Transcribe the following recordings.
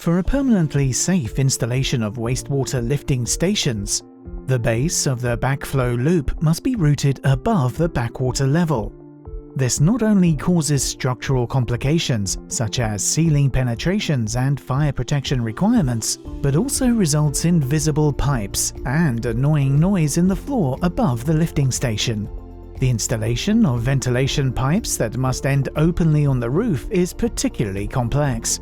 For a permanently safe installation of wastewater lifting stations, the base of the backflow loop must be routed above the backwater level. This not only causes structural complications such as ceiling penetrations and fire protection requirements, but also results in visible pipes and annoying noise in the floor above the lifting station. The installation of ventilation pipes that must end openly on the roof is particularly complex.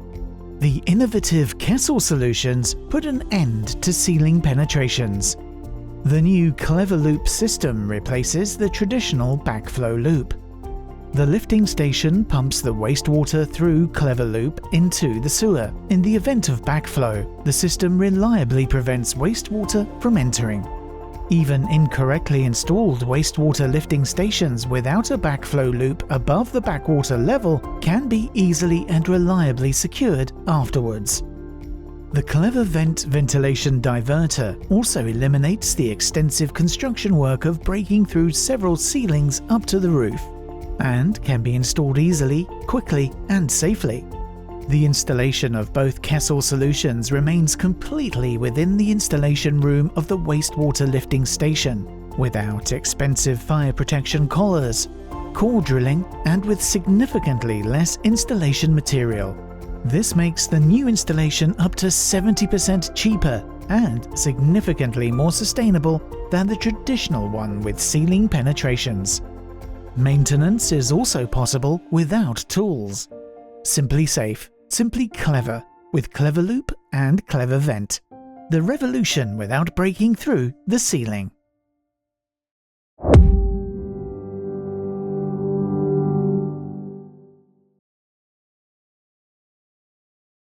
The innovative KESSEL solutions put an end to ceiling penetrations. The new CleverLoop system replaces the traditional backflow loop. The lifting station pumps the wastewater through CleverLoop into the sewer. In the event of backflow, the system reliably prevents wastewater from entering. Even incorrectly installed wastewater lifting stations without a backflow loop above the backwater level can be easily and reliably secured afterwards. The CleverVent ventilation diverter also eliminates the extensive construction work of breaking through several ceilings up to the roof, and can be installed easily, quickly, and safely. The installation of both KESSEL solutions remains completely within the installation room of the wastewater lifting station, without expensive fire protection collars, core drilling, and with significantly less installation material. This makes the new installation up to 70% cheaper and significantly more sustainable than the traditional one with ceiling penetrations. Maintenance is also possible without tools. Simply safe, simply clever with CleverLoop and CleverVent. The revolution without breaking through the ceiling.